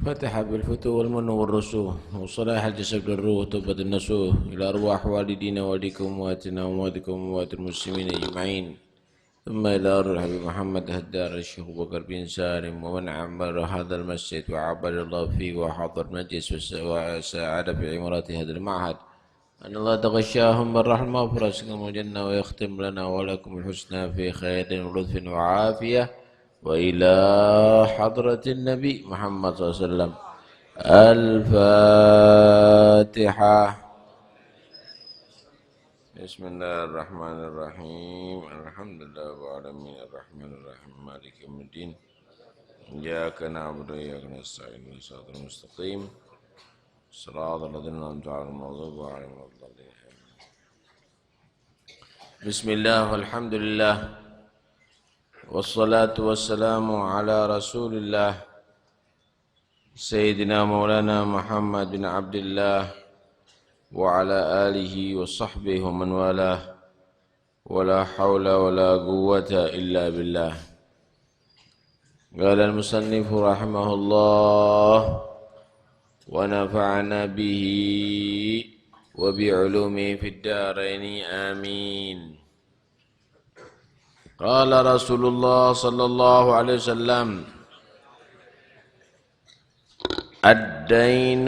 فتح بالفتوح والمن والرسوح وصلاح الجسد والروح توبة النسوح إلى أرواح والدينا والديكم وأمواتنا وأمواتكم وأموات المسلمين أجمعين ثم إلى أرواح محمد هدار الشيخ بكر بن سالم ومن عمر هذا المسجد وعبد الله فيه وحضر مجلس وساعد في عمارة هذا المعهد أن الله تغشاهم بالرحمة وفرسكم الجنة ويختم لنا ولكم الحسنى في خير ولطف وعافية وإلى حضرة النبي محمد صلى الله عليه وسلم الفاتحة. بسم الله الرحمن الرحيم الحمد لله رب العالمين الرحمن الرحيم مالك يوم الدين إياك نعبد وإياك نستعين اهدنا الصراط المستقيم صراط الذين أنعمت عليهم غير المغضوب عليهم ولا الضالين. بسم الله والحمد لله والصلاة والسلام على رسول الله سيدنا مولانا محمد بن عبد الله وعلى آله وصحبه ومن والاه ولا حول ولا قوة إلا بالله. قال المصنف رحمه الله ونفعنا به وبعلومه في الدارين آمين. قال رسول الله صلى الله عليه وسلم الدين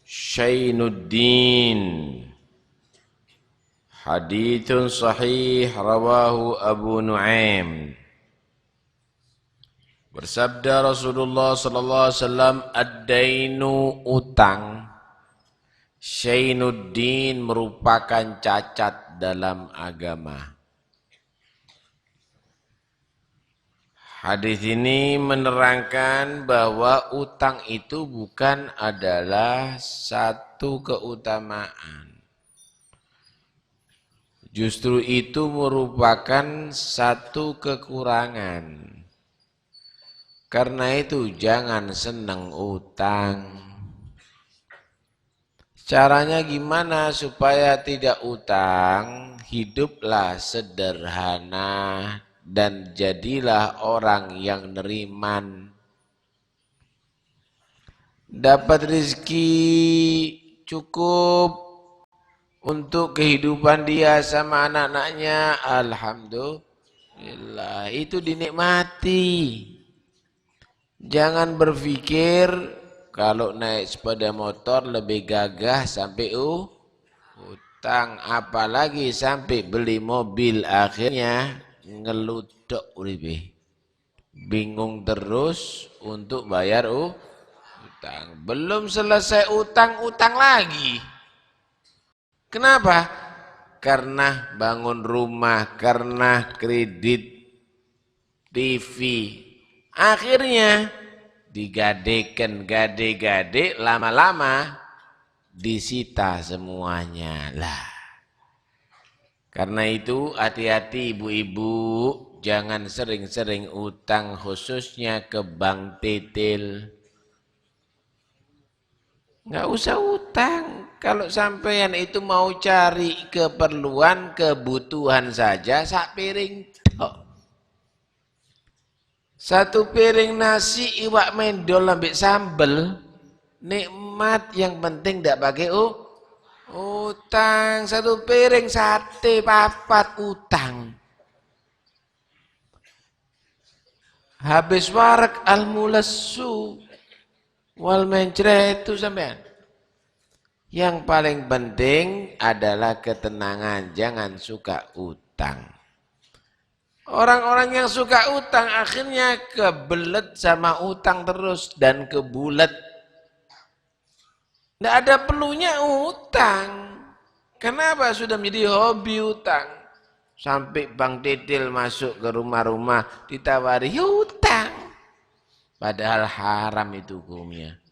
شين الدين. حديث صحيح رواه Abu Nuaim. Bersabda Rasulullah sallallahu alaihi wasallam, ad-dainu utang, syainuddin merupakan cacat dalam agama. Hadis ini menerangkan bahwa utang itu bukan adalah satu keutamaan. Justru itu merupakan satu kekurangan. Karena itu jangan senang utang. Caranya gimana supaya tidak utang? Hiduplah sederhana dan jadilah orang yang neriman. Dapat rezeki cukup untuk kehidupan dia sama anak-anaknya, alhamdulillah, itu dinikmati. Jangan berpikir kalau naik sepeda motor lebih gagah sampai utang, apalagi sampai beli mobil akhirnya ngeludok lebih. Bingung terus untuk bayar utang. Belum selesai utang lagi. Kenapa? Karena bangun rumah, karena kredit TV. Akhirnya digadekan, gade-gade, lama-lama disita semuanya lah. Karena itu hati-hati ibu-ibu, jangan sering-sering utang khususnya ke bank tetel. Nggak usah utang. Kalau sampean itu mau cari keperluan, kebutuhan saja, sak piring tok. Satu piring nasi iwak mendol ambek sambel, nikmat, yang penting tidak pakai utang. Satu piring sate papat utang. Habis warak al-mulassu wal mencret itu sampean. Yang paling penting adalah ketenangan, jangan suka utang. Orang-orang yang suka utang akhirnya kebelet sama utang terus dan kebulet. Tidak ada perlunya utang. Kenapa? Sudah menjadi hobi utang. Sampai Bang Titil masuk ke rumah-rumah ditawari utang. Padahal haram itu hukumnya.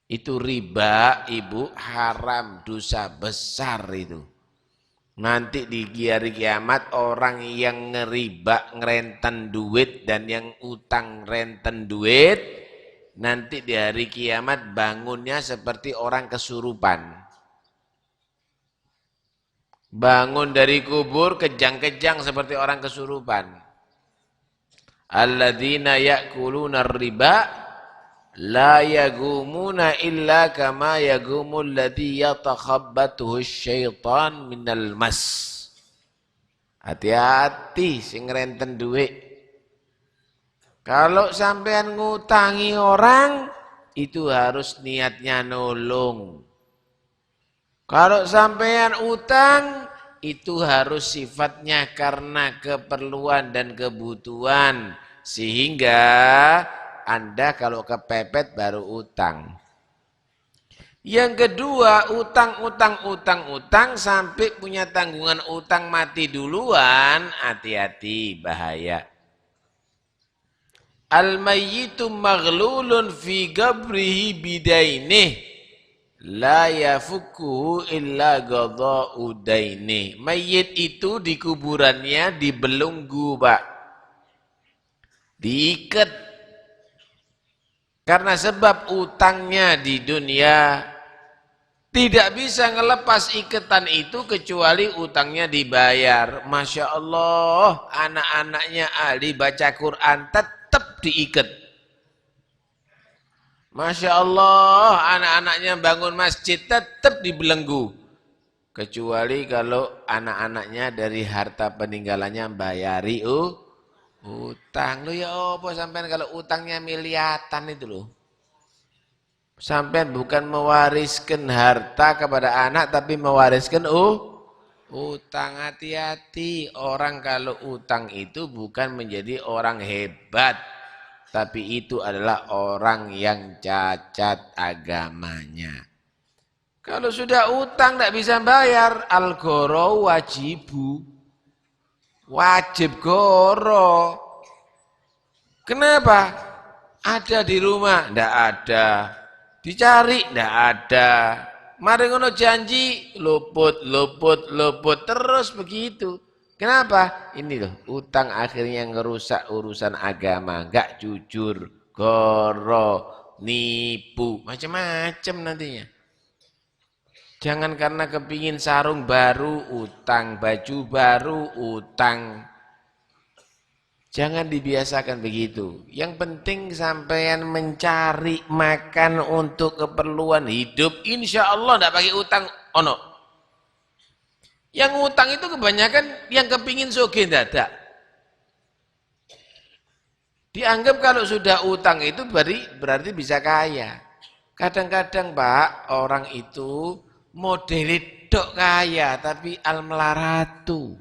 Itu riba, ibu, haram, dosa besar itu. Nanti di hari kiamat orang yang ngeriba, ngerenten duit dan yang utang renten duit, nanti di hari kiamat bangunnya seperti orang kesurupan. Bangun dari kubur kejang-kejang seperti orang kesurupan. Alladzina ya'kuluna riba la yagumuna illa kama yagumul ladzi yatakhabbathu syaitan minal mas. Hati-hati sing renten duit. Kalau sampean ngutangi orang, itu harus niatnya nolong. Kalau sampean utang, itu harus sifatnya karena keperluan dan kebutuhan. Sehingga Anda kalau kepepet baru utang. Yang kedua, utang sampai punya tanggungan utang mati duluan, hati-hati, bahaya. Al-mayyitu maghlulun fi gabrihi bidainih, la yafukuhu illa qada'u dainih. Mayit itu di kuburannya dibelenggu, Pak. Diikat. Karena sebab utangnya di dunia tidak bisa ngelepas ikatan itu kecuali utangnya dibayar. Masya Allah, anak-anaknya ahli baca Quran tetap diikat. Masya Allah, anak-anaknya bangun masjid tetap dibelenggu. Kecuali kalau anak-anaknya dari harta peninggalannya bayari utang. Lu ya apa sampean kalau utangnya miliatan itu loh. Sampean bukan mewariskan harta kepada anak tapi mewariskan utang. Hati-hati. Orang kalau utang itu bukan menjadi orang hebat, tapi itu adalah orang yang cacat agamanya. Kalau sudah utang tidak bisa bayar, al-goro wajibu. Wajib goro. Kenapa? Ada di rumah? Tidak ada. Dicari? Tidak ada. Mari ngono janji, luput, terus begitu. Kenapa? Ini loh, utang akhirnya ngerusak urusan agama, enggak jujur, goro, nipu, macam-macam nantinya. Jangan karena kepingin sarung baru utang, baju baru utang. Jangan dibiasakan begitu. Yang penting sampean mencari makan untuk keperluan hidup. Insya Allah tidak pakai utang. Ono. Yang utang itu kebanyakan yang kepingin sugih dadak. Dianggap kalau sudah utang itu berarti bisa kaya. Kadang-kadang Pak, orang itu modeli dok kaya tapi al-melaratu.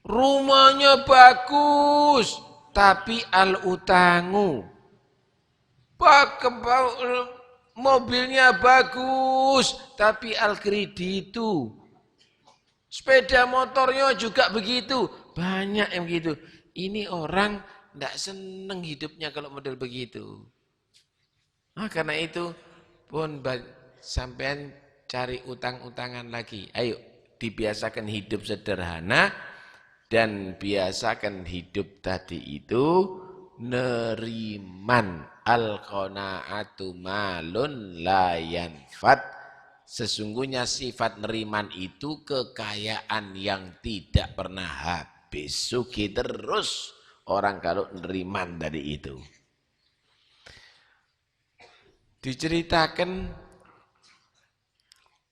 Rumahnya bagus tapi al-utangu. Mobilnya bagus tapi al-kreditu. Sepeda motornya juga begitu. Banyak yang begitu. Ini orang tidak senang hidupnya kalau model begitu. Nah, karena itu pun sampean cari utang-utangan lagi. Ayo dibiasakan hidup sederhana dan biasakan hidup tadi itu neriman. Al-qanaatu malun la yanfad. Sesungguhnya sifat neriman itu kekayaan yang tidak pernah habis. Sugih terus orang kalau neriman tadi itu. Diceritakan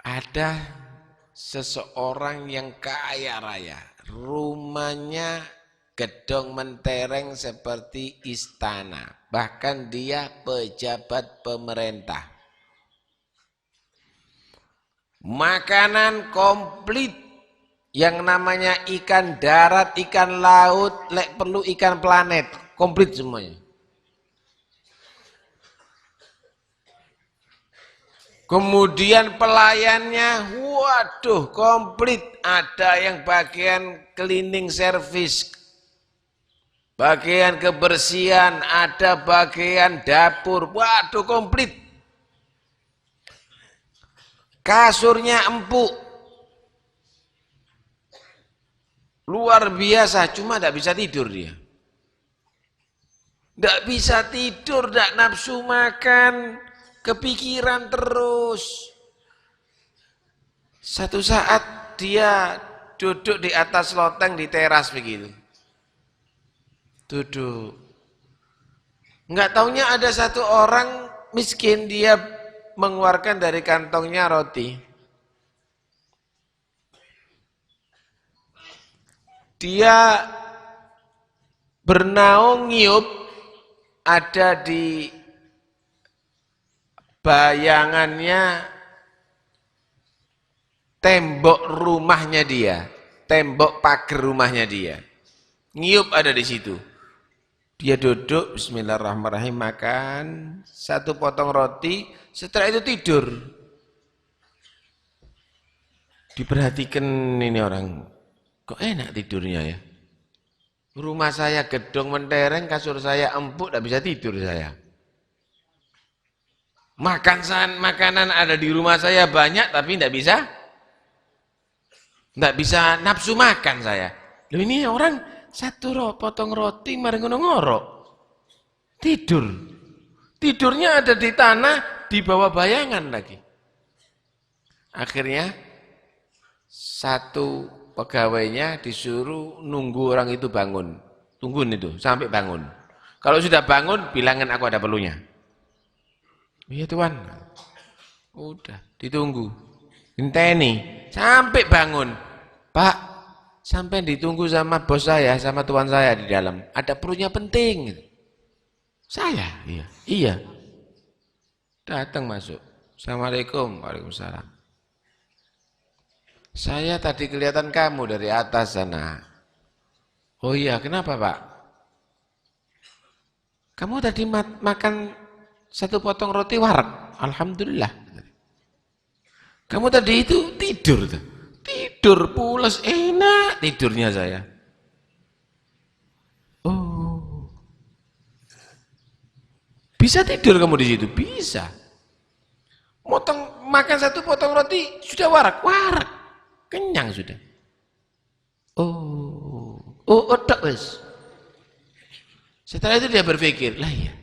ada seseorang yang kaya raya. Rumahnya gedong mentereng seperti istana. Bahkan dia pejabat pemerintah. Makanan komplit. Yang namanya ikan darat, ikan laut, perlu ikan planet. Komplit semuanya. Kemudian pelayannya, waduh komplit. Ada yang bagian cleaning service, bagian kebersihan, ada bagian dapur, waduh komplit. Kasurnya empuk. Luar biasa, cuma tidak bisa tidur dia. Tidak bisa tidur, tidak nafsu makan. Kepikiran terus. Satu saat dia duduk di atas loteng di teras begitu. Duduk. Enggak taunya ada satu orang miskin, dia mengeluarkan dari kantongnya roti. Dia bernaung ngiup, ada di bayangannya tembok rumahnya dia, tembok pagar rumahnya dia. Ngiup ada di situ. Dia duduk, bismillahirrahmanirrahim, makan satu potong roti, setelah itu tidur. Diperhatikan ini orang, kok enak tidurnya ya. Rumah saya gedung mentereng, kasur saya empuk, tidak bisa tidur saya. Makanan ada di rumah saya banyak, tapi tidak bisa nafsu makan saya. Loh, ini orang satu potong roti mari ngono ngorok. Tidurnya ada di tanah, di bawah bayangan lagi. Akhirnya satu pegawainya disuruh nunggu orang itu bangun. Tungguin itu sampai bangun. Kalau sudah bangun, bilangin aku ada perlunya. Iya tuan. Udah ditunggu. Inteni sampai bangun. Pak, sampai ditunggu sama bos saya, sama tuan saya di dalam. Ada perlunya penting. Saya, iya. Datang masuk. Assalamualaikum, waalaikumsalam. Saya tadi kelihatan kamu dari atas sana. Oh iya, kenapa Pak? Kamu tadi makan satu potong roti warak. Alhamdulillah. Kamu tadi itu tidur tuh. Tidur pulas, enak tidurnya saya. Oh, bisa tidur kamu di situ? Bisa. Makan satu potong roti sudah warak, kenyang sudah. Otak wes. Setelah itu dia berpikir, lah ya.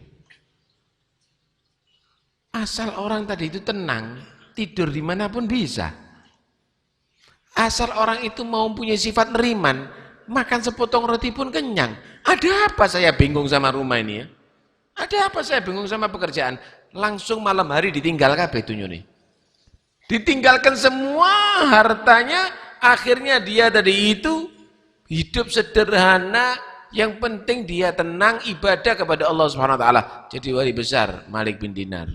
Asal orang tadi itu tenang, tidur dimanapun bisa. Asal orang itu mau punya sifat neriman, makan sepotong roti pun kenyang. Ada apa saya bingung sama rumah ini ya? Ada apa saya bingung sama pekerjaan? Langsung malam hari ditinggal kabeh dunyane. Ditinggalkan semua hartanya, akhirnya dia tadi itu hidup sederhana, yang penting dia tenang ibadah kepada Allah Subhanahu wa taala. Jadi wali besar Malik bin Dinar.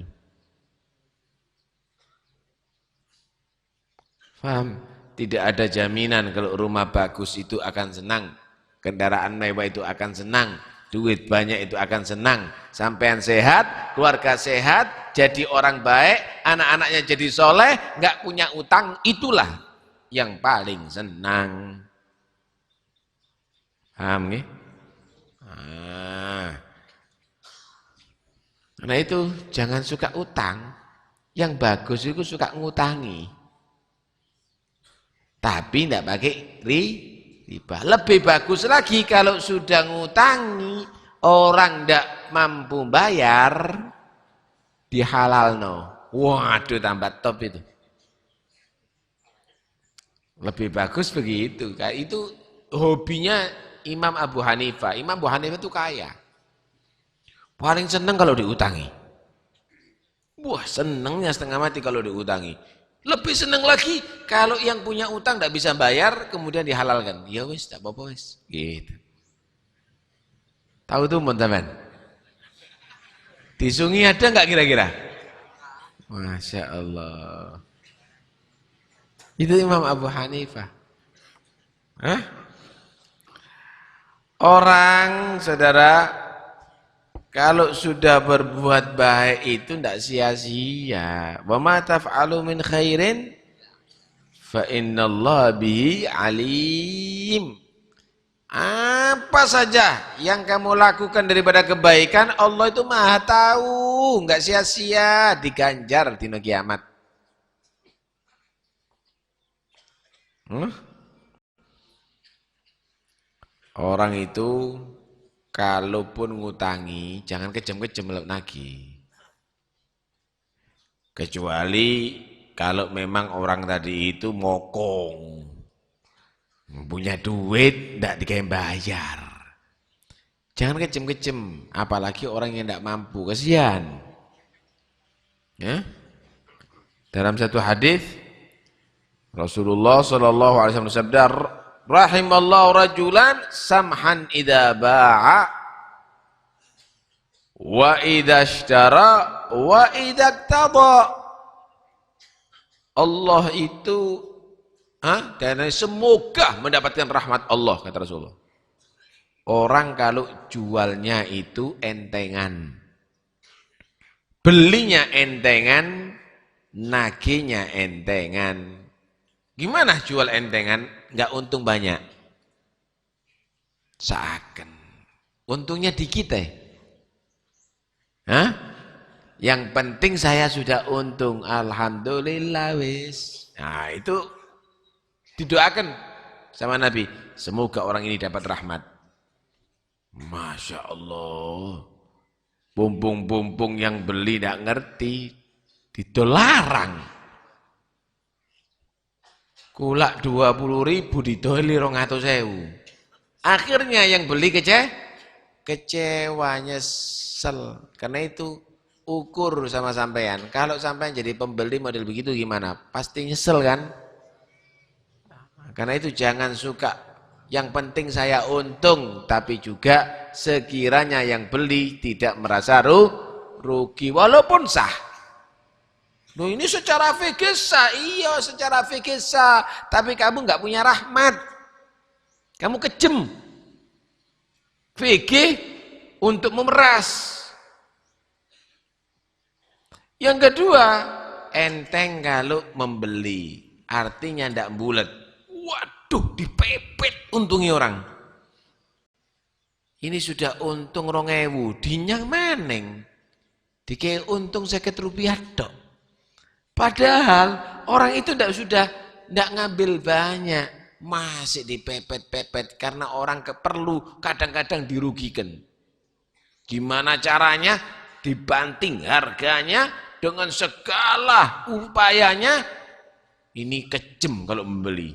Paham? Tidak ada jaminan kalau rumah bagus itu akan senang, kendaraan mewah itu akan senang, duit banyak itu akan senang. Sampean sehat, keluarga sehat, jadi orang baik, anak-anaknya jadi soleh, nggak punya utang, itulah yang paling senang. Paham nggih? Nah itu jangan suka utang, yang bagus itu suka ngutangi. Tapi tidak pakai riba. Lebih bagus lagi kalau sudah ngutangi, orang tidak mampu bayar, dihalalno. Waduh, tambah top itu. Lebih bagus begitu. Itu hobinya Imam Abu Hanifah. Imam Abu Hanifah itu kaya. Paling senang kalau diutangi. Wah, senangnya setengah mati kalau diutangi. Lebih senang lagi kalau yang punya utang tidak bisa bayar kemudian dihalalkan. Ya wis, tak apa-apa wis. Gitu. Tahu tuh teman-teman? Di Sungai ada nggak kira-kira? Masya Allah. Itu Imam Abu Hanifah. Hah? Orang, saudara, kalau sudah berbuat baik itu tidak sia-sia. Wa ma taf'alu min khairin fa innallaha bihi alim. Apa saja yang kamu lakukan daripada kebaikan, Allah itu Maha tahu, enggak sia-sia, diganjar di kiamat. Orang itu kalaupun ngutangi, jangan kejam-kejam nagih. Kecuali kalau memang orang tadi itu mokong, punya duit, tidak dikasih bayar. Jangan kejem-kejem, apalagi orang yang tidak mampu, kasihan. Ya. Dalam satu hadis Rasulullah sallallahu alaihi wasallam bersabda, "Rahimallahu rajulan samhan idza ba'a wa idza ishtara wa idza iqtada." Allah itu dan semoga mendapatkan rahmat Allah, kata Rasulullah. Orang kalau jualnya itu entengan, belinya entengan, nagihnya entengan. Gimana jual entengan? Enggak untung banyak. Seakan. Untungnya dikit Yang penting saya sudah untung. Alhamdulillah wis. Nah itu didoakan sama Nabi. Semoga orang ini dapat rahmat. Masya Allah. Bumbung-bumbung yang beli tidak ngerti. Dilarang. Kulak 20.000 didoli 200.000. Akhirnya yang beli kecewa, nyesel. Karena itu ukur sama sampean. Kalau sampean jadi pembeli model begitu gimana? Pasti nyesel kan? Karena itu jangan suka. Yang penting saya untung, tapi juga sekiranya yang beli tidak merasa rugi walaupun sah. Loh ini secara fikih sah, iya secara fikih sah, tapi kamu nggak punya rahmat. Kamu kejem. Fikih untuk memeras. Yang kedua, enteng kalau membeli, artinya ndak bulat. Waduh, dipepet untungi orang. Ini sudah untung 2.000, dinyang maneng. Dikei untung 50 rupiah dok. Padahal orang itu sudah ngambil banyak, masih dipepet-pepet karena orang perlu kadang-kadang dirugikan. Gimana caranya? Dibanting harganya dengan segala upayanya. Ini kejem kalau membeli.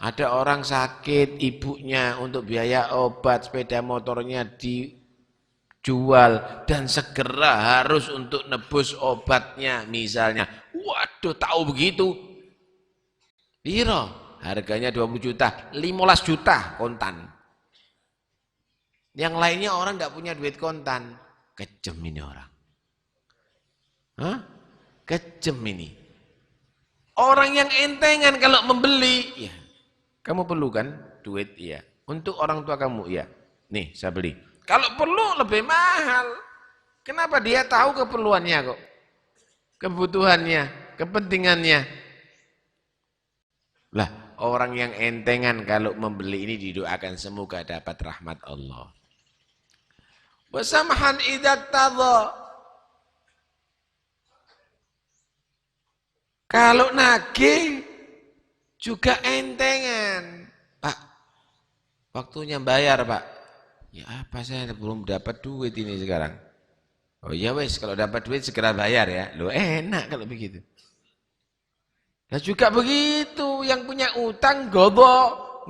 Ada orang sakit, ibunya untuk biaya obat, sepeda motornya dijual dan segera harus untuk nebus obatnya misalnya. Waduh, tahu begitu. Piro? Harganya 20 juta, 15 juta kontan. Yang lainnya orang enggak punya duit kontan. Kejem ini orang. Kejem ini. Orang yang entengan kalau membeli, ya. Kamu perlu kan duit, iya. Untuk orang tua kamu, iya. Nih, saya beli. Kalau perlu lebih mahal. Kenapa dia tahu keperluannya kok? Kebutuhannya, kepentingannya. Lah, orang yang entengan kalau membeli ini didoakan semoga dapat rahmat Allah. Wasamahan idat tadha. Kalau nagih juga entengan. Pak, waktunya bayar pak. Ya apa, saya belum dapat duit ini sekarang. Oh iya wes, kalau dapat duit segera bayar ya. Loh enak kalau begitu. Nah juga begitu, yang punya utang gobo,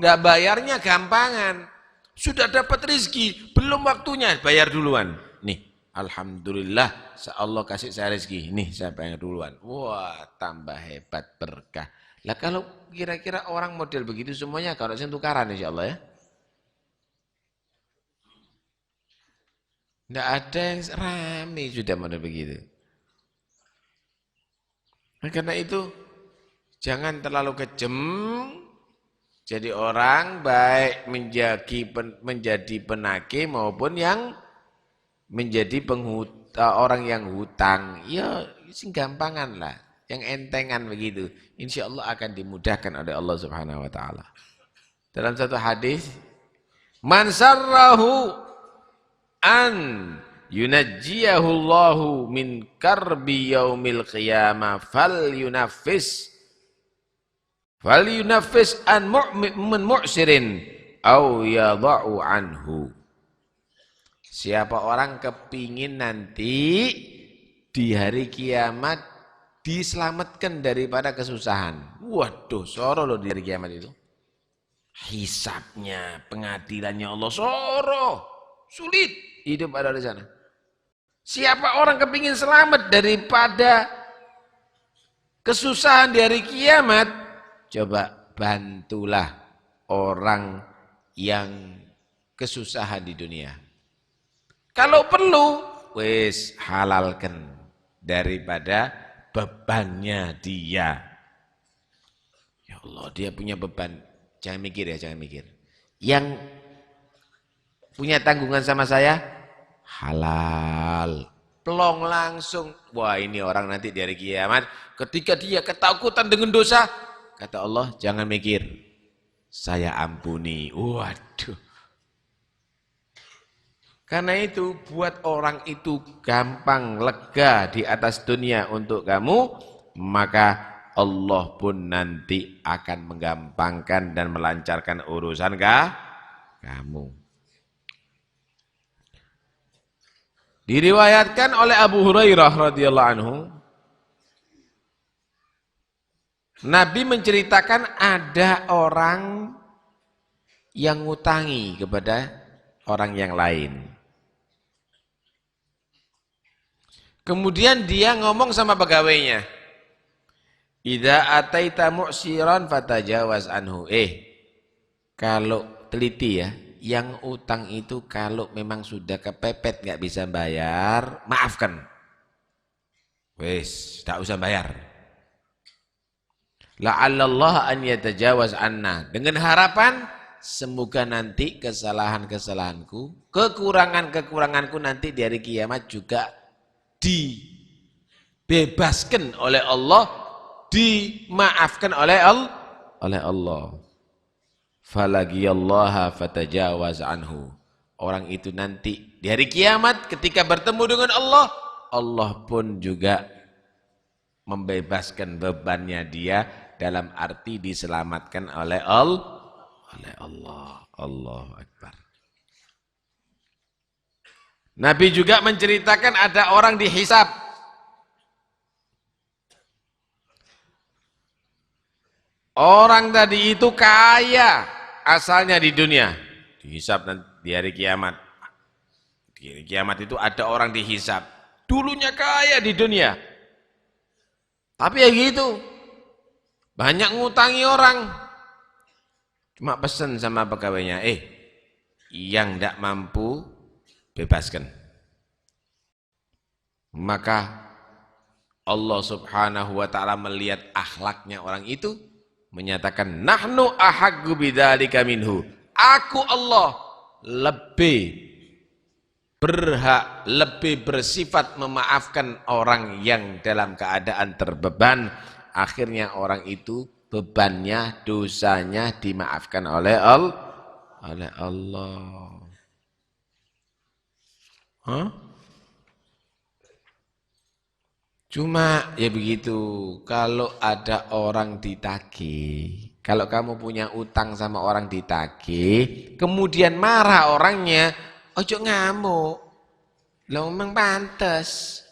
nggak bayarnya gampangan. Sudah dapat rezeki, belum waktunya, bayar duluan. Nih, alhamdulillah, Allah kasih saya rezeki. Nih, saya bayar duluan. Wah, tambah hebat berkah. Lah kalau kira-kira orang model begitu semuanya kalau saya tukaran insyaallah ya. Enggak ada yang rame sudah model begitu. Nah, karena itu jangan terlalu kejem. Jadi orang baik menjadi penagih maupun yang menjadi orang yang hutang. Ya, sing gampangan lah. Yang entengan begitu, insya Allah akan dimudahkan oleh Allah Subhanahu Wa Taala. Dalam satu hadis, man sarrahu an yunajjiyahu Allahu min karbi yaumil qiyamah falyunaffis an mu'sirin au yadha'u anhu. Siapa orang kepingin nanti di hari kiamat diselamatkan daripada kesusahan. Waduh, soro loh di hari kiamat itu. hisabnya, pengadilannya Allah soroh, sulit hidup ada di sana. Siapa orang kepingin selamat daripada kesusahan di hari kiamat, coba bantulah orang yang kesusahan di dunia. Kalau perlu, wis halalkan daripada bebannya dia. Ya Allah, dia punya beban. Jangan mikir ya, jangan mikir. Yang punya tanggungan sama saya, halal. Plong langsung. Wah, ini orang nanti di hari kiamat, ketika dia ketakutan dengan dosa, kata Allah, jangan mikir. Saya ampuni. Waduh. Karena itu buat orang itu gampang lega di atas dunia untuk kamu, maka Allah pun nanti akan menggampangkan dan melancarkan urusan kamu. Diriwayatkan oleh Abu Hurairah radhiyallahu anhu, Nabi menceritakan ada orang yang ngutangi kepada orang yang lain. Kemudian dia ngomong sama pegawainya, idza ataita mu'siran fatajawaz anhu. Kalau teliti ya, yang utang itu kalau memang sudah kepepet nggak bisa bayar, maafkan. Wes, tak usah bayar. La'allallah an yatajawaz anna. Dengan harapan semoga nanti kesalahan-kesalahanku, kekurangan-kekuranganku nanti di hari kiamat juga dibebaskan oleh Allah, dimaafkan oleh Allah. Falagiyallaha fatajawaz anhu. Orang itu nanti di hari kiamat ketika bertemu dengan Allah, Allah pun juga membebaskan bebannya dia, dalam arti diselamatkan oleh Allah. Allahu Akbar. Nabi juga menceritakan ada orang dihisab. Orang tadi itu kaya asalnya di dunia, dihisab di hari kiamat. Di hari kiamat itu ada orang dihisab. Dulunya kaya di dunia. Tapi ya gitu. Banyak ngutangi orang. Cuma pesan sama pegawainya, yang tidak mampu bebaskan. Maka Allah Subhanahu wa taala melihat akhlaknya orang itu, menyatakan nahnu ahaggu bidzalika minhu. Aku Allah lebih berhak, lebih bersifat memaafkan orang yang dalam keadaan terbeban. Akhirnya orang itu bebannya, dosanya dimaafkan oleh Allah. Cuma ya begitu, kalau ada orang ditagih, kalau kamu punya utang sama orang ditagih, kemudian marah orangnya, ojo ngamuk, lah memang pantes.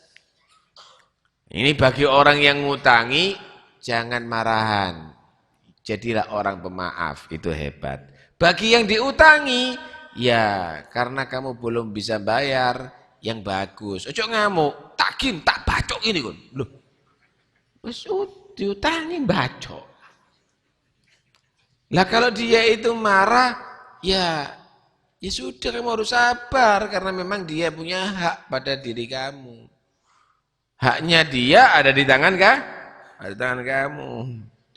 Ini bagi orang yang ngutangi, jangan marahan, jadilah orang pemaaf, itu hebat. Bagi yang diutangi, ya karena kamu belum bisa bayar, yang bagus, ojo ngamuk, takin tak bacok ini kan, loh, wes diutangi bacok. Lah kalau dia itu marah, ya sudah kamu harus sabar karena memang dia punya hak pada diri kamu. Haknya dia ada di tangan kah? Ada di tangan kamu.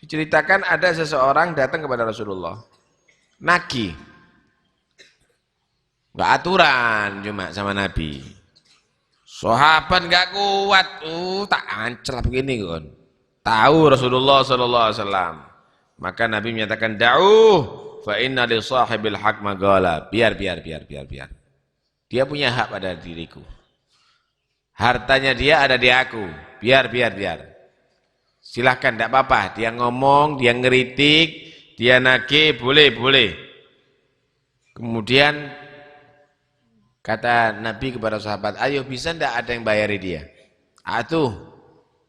Diceritakan ada seseorang datang kepada Rasulullah, nagih. Enggak aturan cuma sama Nabi. Sahabat enggak kuat, tak ancel begini kan. Tahu Rasulullah sallallahu alaihi wasallam. Maka Nabi menyatakan da'uh fa inna li sahibil haq maghala. Biar. Dia punya hak pada diriku. Hartanya dia ada di aku. Biar. Silahkan, enggak apa-apa. Dia ngomong, dia ngeritik, dia nagih, boleh. Kemudian kata Nabi kepada sahabat, ayo bisa ndak ada yang bayari dia? Atuh,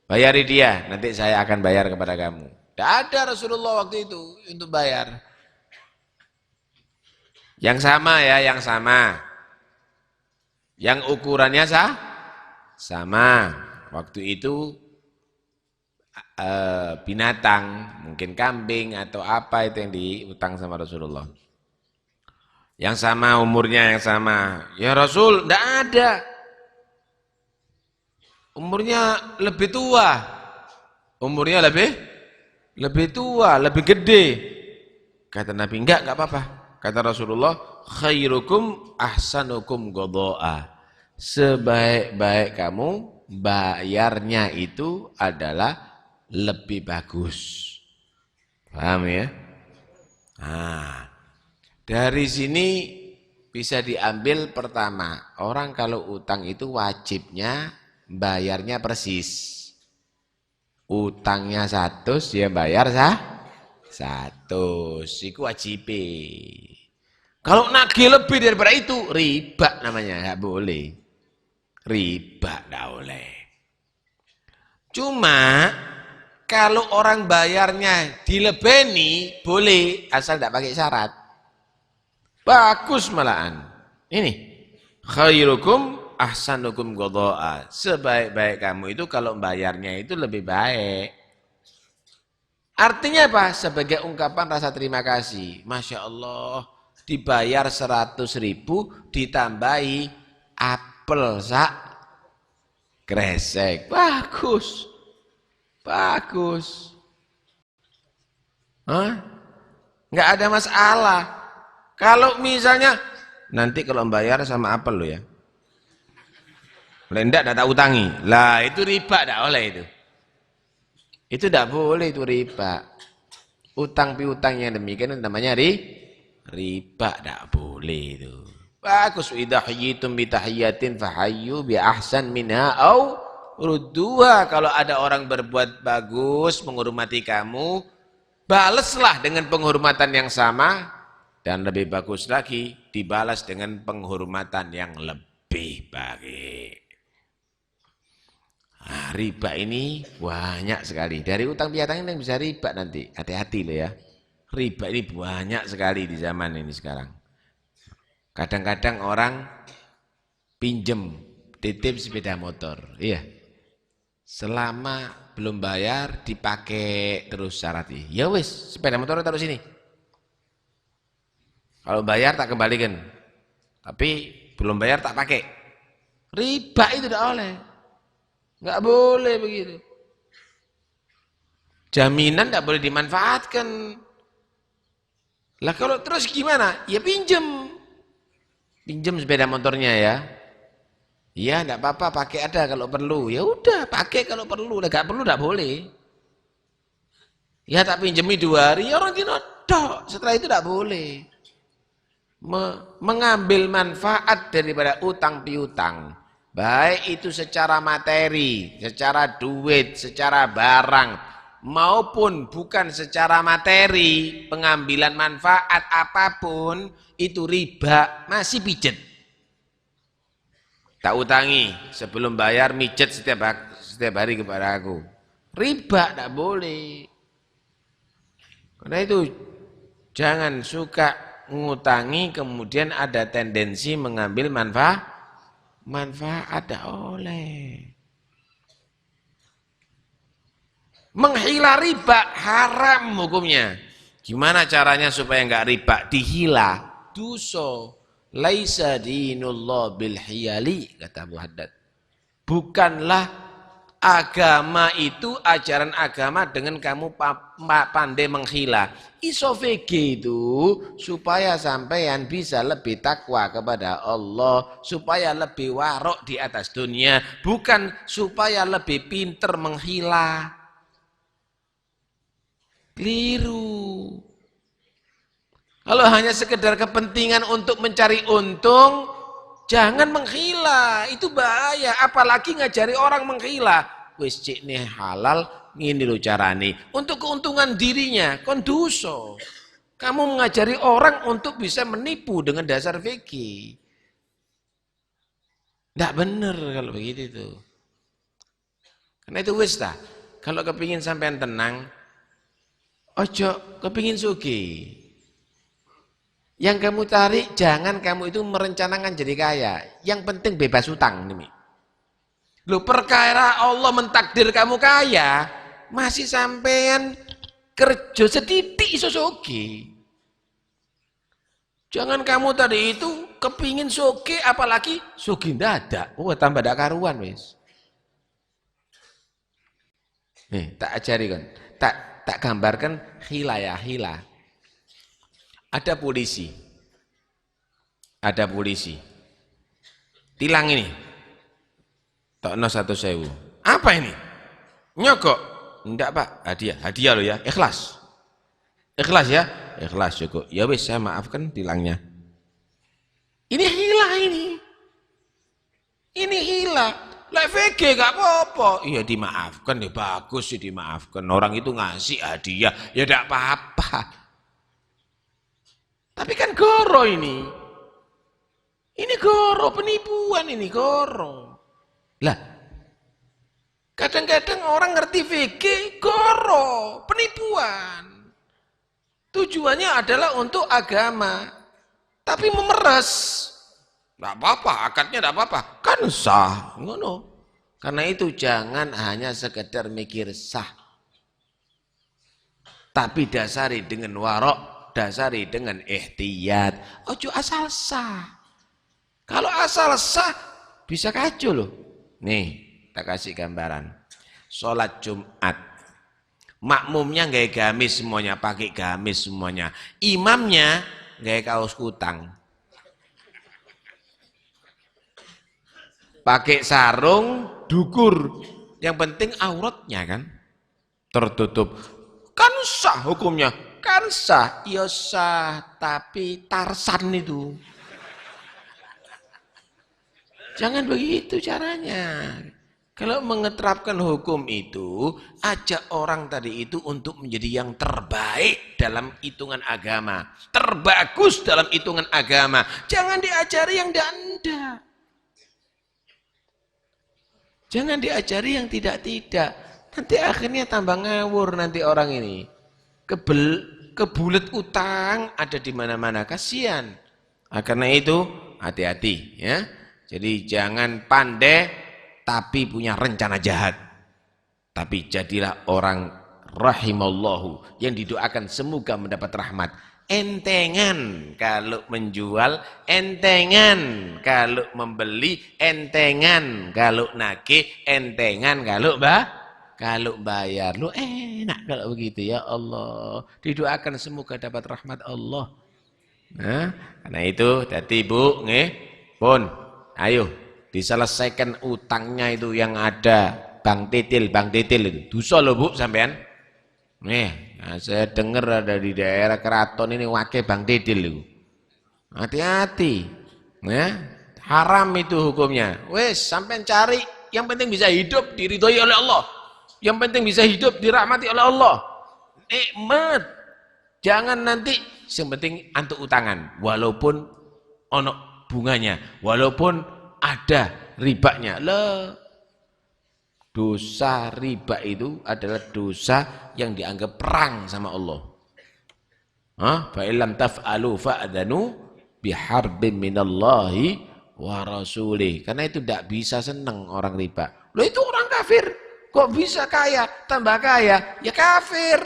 bayari dia, nanti saya akan bayar kepada kamu. Tidak ada Rasulullah waktu itu untuk bayar. Yang sama ya, yang sama. Yang ukurannya sama. Waktu itu binatang, mungkin kambing atau apa itu yang diutang sama Rasulullah. Yang sama, umurnya yang sama. Ya Rasul, enggak ada. Umurnya lebih tua. Umurnya lebih tua, lebih gede. Kata Nabi, enggak apa-apa. Kata Rasulullah, khairukum ahsanukum qadha'a. Sebaik-baik kamu, bayarnya itu adalah lebih bagus. Paham ya? Nah, dari sini bisa diambil pertama, orang kalau utang itu wajibnya bayarnya persis. Utangnya 100 ya bayar 100. Iku wajib. Kalau nagih lebih daripada itu riba namanya, enggak boleh. Riba enggak boleh. Cuma kalau orang bayarnya dilebeni boleh asal enggak pakai syarat. Bagus malahan. Ini khairukum ahsanukum qadha'a. Sebaik-baik kamu itu kalau bayarnya itu lebih baik. Artinya apa? Sebagai ungkapan rasa terima kasih. Masya Allah, dibayar 100.000 ditambahi apel sak kresek. Bagus. Bagus. Hah? Enggak ada masalah. Kalau misalnya nanti kalau bayar sama apel lo ya. Lendak tak utangi. Lah itu riba tak oleh itu. Itu tak boleh itu riba. Utang piutang yang demikian namanya riba tak boleh itu. Bagus idza hayyitum bi tahiyatin fahayyu bi ahsan minha au rudduha. Kalau ada orang berbuat bagus menghormati kamu, balaslah dengan penghormatan yang sama dan lebih bagus lagi dibalas dengan penghormatan yang lebih baik. Nah, riba ini banyak sekali. Dari utang piutang ini bisa riba nanti. Hati-hati loh ya. Riba ini banyak sekali di zaman ini sekarang. Kadang-kadang orang pinjem, titip sepeda motor. Iya. Selama belum bayar dipakai terus syaratnya. Ya wis, sepeda motor taruh sini. Kalau bayar tak kembalikan. Tapi belum bayar tak pakai. Riba itu tidak oleh. Enggak boleh begitu. Jaminan enggak boleh dimanfaatkan. Lah kalau terus gimana? Ya pinjem. Pinjem sepeda motornya ya. Iya enggak apa-apa pakai ada kalau perlu. Ya udah pakai kalau perlu. Enggak perlu enggak boleh. Ya tak pinjemi 2 hari ya orang dinodok. Setelah itu enggak boleh. Mengambil manfaat daripada utang piutang. Baik itu secara materi, secara duit, secara barang, maupun bukan secara materi, pengambilan manfaat apapun, itu riba, masih pijet. Tak utangi, sebelum bayar mijet setiap hari kepada aku. Riba, tak boleh. Karena itu, jangan suka ngutangi kemudian ada tendensi mengambil manfaat tak oleh. Menghila riba haram hukumnya. Gimana caranya supaya enggak riba? Dihila. Dosa. Laisa dinullah bil hiyali, kata Abu Haddad. Bukanlah agama itu, ajaran agama dengan kamu pandai menghila. Isofege itu supaya sampean bisa lebih takwa kepada Allah, supaya lebih warok di atas dunia, bukan supaya lebih pinter menghila. Keliru. Kalau hanya sekedar kepentingan untuk mencari untung, jangan menghila, itu bahaya. Apalagi ngajari orang menghila. Wis cik nih halal, ngini lo carane. Untuk keuntungan dirinya, kon dosa. Kamu mengajari orang untuk bisa menipu dengan dasar fikih. Tidak benar kalau begitu itu. Karena itu wis ta. Kalau kepingin sampean tenang, ojo kepingin sugih. Yang kamu cari, jangan kamu itu merencanakan jadi kaya. Yang penting bebas utang. Lu perkara Allah mentakdir kamu kaya, masih sampean kerja setitik iso soge. Jangan kamu tadi itu kepingin soge, apalagi soge ndadak. Oh, tambah dak karuan wis. Nih, tak ajari kan. Tak gambarkan hila ya, hila. Ada polisi. Ada polisi. Tilang ini. Tokno 1.000. Apa ini? Nyogok. Enggak, Pak. Hadiah. Hadiah lo ya. Ikhlas. Ikhlas ya. Ikhlas cukup. Ya wis, saya maafkan tilangnya. Ini hila ini. Ini hila. Lah VG gak apa-apa. Iya dimaafkan ya, bagus sih dimaafkan. Orang itu ngasih hadiah, ya enggak apa-apa. Tapi kan goro ini. Ini goro, penipuan ini goro. Lah, kadang-kadang orang ngerti VG, goro, penipuan. Tujuannya adalah untuk agama. Tapi memeras. Tidak apa-apa, akadnya tidak apa-apa. Kan sah. Ngono. Karena itu jangan hanya sekedar mikir sah. Tapi dasari dengan warok, dasari dengan ihtiyat. Ojo asal sah. Kalau asal sah, bisa kacau loh. Nih, tak kasih gambaran. Sholat Jumat. Makmumnya gaya gamis semuanya, pakai gamis semuanya. Imamnya gaya kaos kutang. Pakai sarung, dukur. Yang penting auratnya kan tertutup. Kan sah hukumnya. Kan sah. Ya sah, tapi Tarsan itu. Jangan begitu caranya. Kalau mengeterapkan hukum itu, ajak orang tadi itu untuk menjadi yang terbaik dalam hitungan agama. Terbagus dalam hitungan agama. Jangan diajari yang tidak. Jangan diajari yang tidak-tidak. Nanti akhirnya tambah ngawur nanti orang ini. Kebulet utang ada di mana-mana, kasihan. Karena itu hati-hati ya. Jadi jangan pandai tapi punya rencana jahat. Tapi jadilah orang rahimallahu yang didoakan semoga mendapat rahmat. Entengan kalau menjual, entengan kalau membeli, entengan kalau nagih, entengan kalau bayar. Lu enak kalau begitu ya Allah. Didoakan semoga dapat rahmat Allah. Nah, karena itu tadi Bu, nggih, pun ayo diselesaikan utangnya itu yang ada Bang Titil itu. Dosa lho Bu sampean. Nih, nah, saya dengar ada di daerah keraton ini wakil Bang Titil itu. Hati-hati. Ya, haram itu hukumnya. Wes, sampean cari yang penting bisa hidup diridhoi oleh Allah. Yang penting bisa hidup dirahmati oleh Allah. Nikmat. Jangan nanti yang penting antuk utangan walaupun ono bunganya, walaupun ada ribanya. Dosa riba itu adalah dosa yang dianggap perang sama Allah. Fa illam taf'alu fa'dhanu biharbin minallahi wa rasulih. Karena itu tidak bisa senang orang riba. Loh itu orang kafir. Kok bisa kaya, tambah kaya? Ya kafir.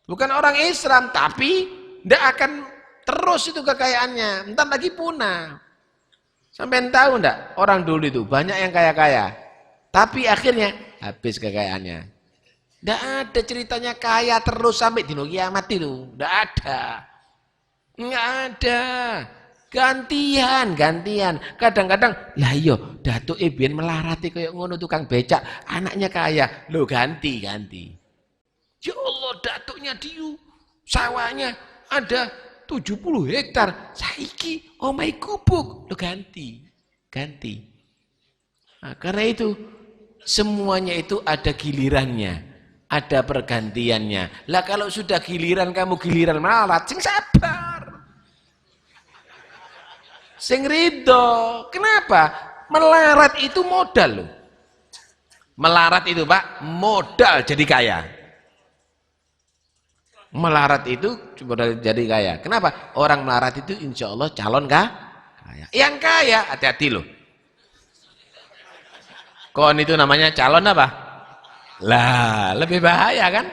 Bukan orang Islam, tapi tidak akan terus itu kekayaannya. Entar lagi punah. Sampai tahu enggak? Orang dulu itu banyak yang kaya-kaya. Tapi akhirnya habis kekayaannya. Tidak ada ceritanya kaya terus sampai dino kiamat itu. Tidak ada. Enggak ada. Gantian. Kadang-kadang, lah iya, Datuk Ibn melarati kayak ngono tukang becak. Anaknya kaya. Lo ganti. Ya Allah, datuknya diu. Sawahnya ada 70 hektar. Saiki omai kubuk. Lo ganti. Nah, karena itu semuanya itu ada gilirannya, ada pergantiannya. Lah kalau sudah giliran kamu giliran melarat, sing sabar, sing ridho. Kenapa? Melarat itu modal loh. Melarat itu Pak, modal jadi kaya. Melarat itu cuma jadi kaya. Kenapa? Orang melarat itu insya Allah calon kaya. Yang kaya, hati-hati loh. Kon itu namanya calon apa? Lah, lebih bahaya kan?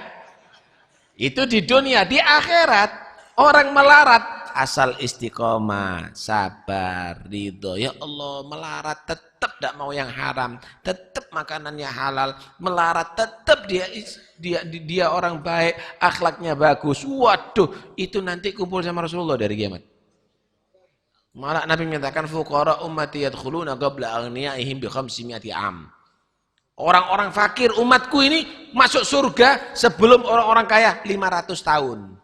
Itu di dunia, di akhirat orang melarat asal istiqomah, sabar, ridho. Ya Allah, melarat tetap tidak mau yang haram, tetap makanannya halal, melarat tetap dia orang baik, akhlaknya bagus. Waduh, itu nanti kumpul sama Rasulullah dari kiamat. Malah Nabi menyatakan fuqara ummati yadkhuluna qabla aghniyaihim bi 500 am. Orang-orang fakir umatku ini masuk surga sebelum orang-orang kaya 500 tahun.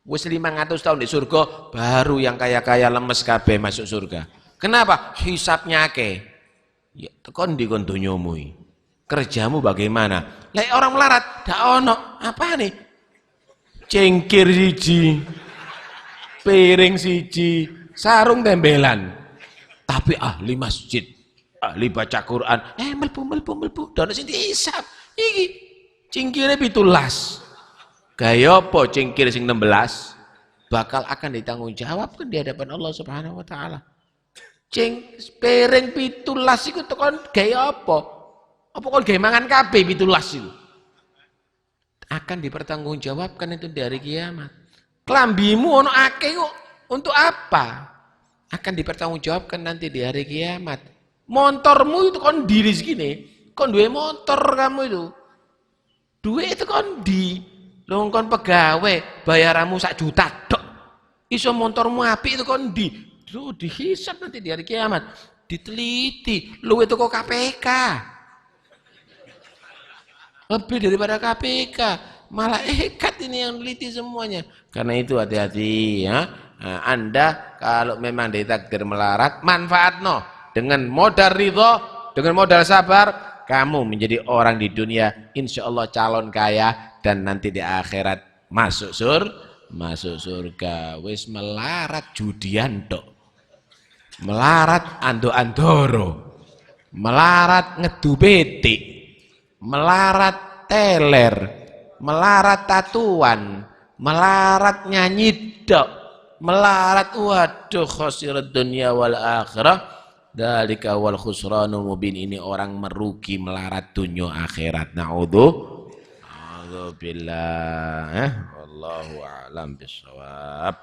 Wis 500 tahun di surga baru yang kaya-kaya lemes kabeh masuk surga. Kenapa? Hisabnya akeh. Ya tekon di kon donyamu. Kerjamu bagaimana? Lek orang melarat dak ono apa nih? Cengkir siji. Piring siji, sarung tembelan. Tapi ahli masjid, ahli baca Quran, melbu, dono sing dihisab. Iki cingkire 17. Gaya apa cingkir sing 16? Bakal akan ditanggung jawabkan di hadapan Allah Subhanahu wa taala. Piring 17 iku tekon gaya apa? Apa kon gawe mangan kabeh 17 itu? Akan dipertanggungjawabkan itu di hari kiamat. Kelambimu ono akeh kok untuk apa? Akan dipertanggungjawabkan nanti di hari kiamat. Motormu itu kon diri segini, kon duwe motor kamu itu. Duit itu kon di kon pegawai, bayaranmu 1 juta tok. Iso motormu apik itu kon dihisab nanti di hari kiamat. Diteliti, lu itu kok KPK. Lebih daripada KPK. Malaikat ini yang teliti semuanya. Karena itu hati-hati ya. Nah, Anda kalau memang ditakdir melarat, manfaatno dengan modal ridho, dengan modal sabar, kamu menjadi orang di dunia insya Allah calon kaya dan nanti di akhirat masuk surga. Wis melarat judian tok. Melarat ando-andoro. Melarat ngedupeti. Melarat teler. Melarat tatuan, melarat nyanyi dok, melarat waduh khosirat dunia wal akhirah, dzalika wal khusranul mubin. Ini orang merugi melarat dunia akhirat. A'udzubillah. Wallahu a'lam bissawab.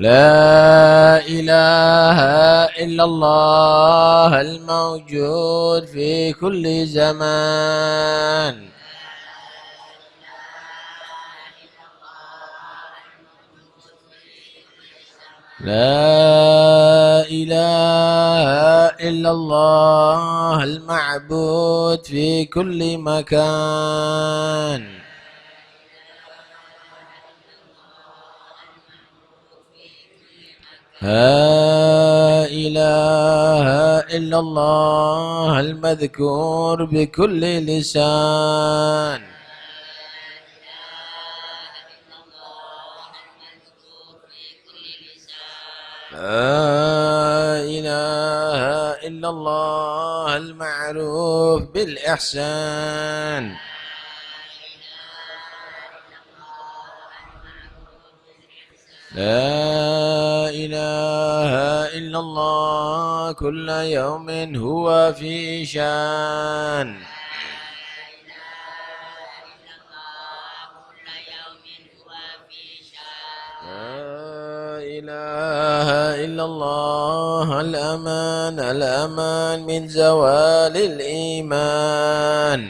La ilaha illallah al-mawjud fi kulli zaman. لا إله إلا الله المعبود في كل مكان. لا إله إلا الله المذكور بكل لسان. لا إله إلا الله المعروف بالإحسان. لا إله إلا الله كل يوم هو في شان. إله إلا الله الأمان من زوال الإيمان.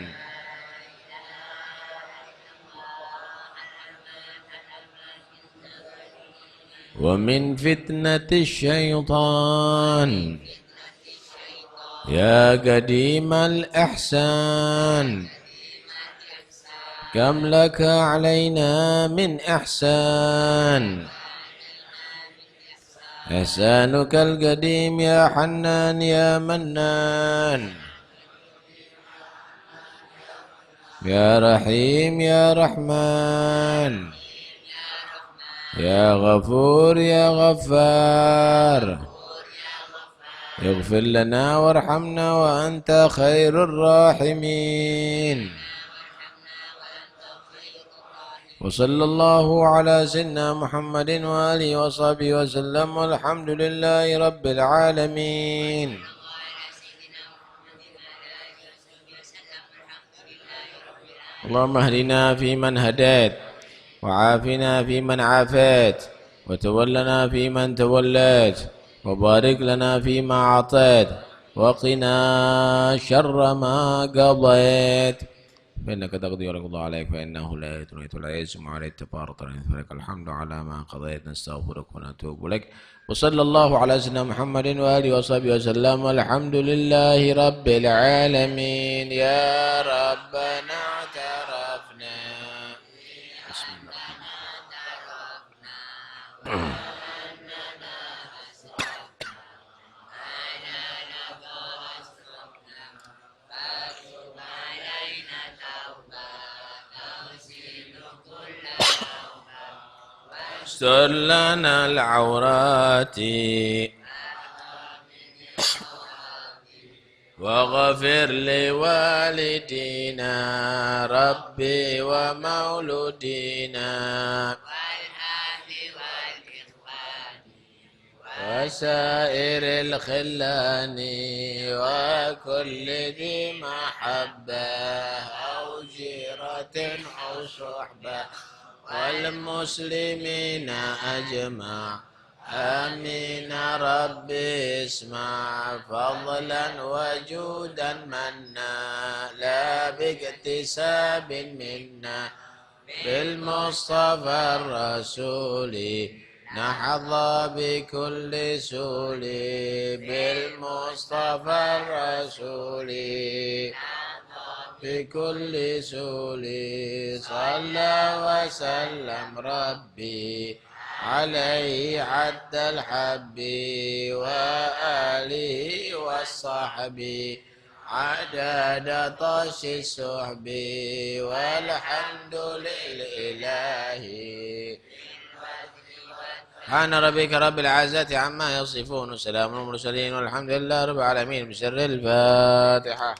ومن فتنة الشيطان. يا قديم الإحسان كم لك علينا من إحسان. إحسانك القديم يا حنان يا منان. يا رحيم يا رحمن. يا غفور يا غفار. اغفر لنا وارحمنا وأنت خير الراحمين. وصلى الله على سيدنا محمد وآله وصحبه وسلم والحمد لله رب العالمين. اللهم اهدنا فيمن هديت وعافنا فيمن عافيت وتولنا فيمن توليت وبارك لنا فيما أعطيت وقنا شر ما قضيت فإنك تقضي ولا يقضى عليك فإنه لا يذل ولا يعز عليك تبارك فلك الحمد على ما قضيت نستغفرك ونتوب إليك وصلى الله على سيدنا محمد وآله وصحبه وسلم والحمد لله رب العالمين. يا ربنا اعترفنا بسم الله استر لنا العورات واغفر لوالدينا ربي ومولودينا وسائر الخلان وكل ذي محبة أو جيرة أو صحبة والمسلمين أجمع آمين. ربي اسمع فضلا وجودا منا لا باكتساب منا بالمصطفى الرسول نحظى بكل سول بالمصطفى الرسول بكل سول صلى وسلم ربي عليه عد الحب وآله والصحب عدد طش السحب والحمد لله. سبحان ربك رب العزة عما يصفون وسلام على المرسلين والحمد لله رب العالمين. بسر الفاتحة.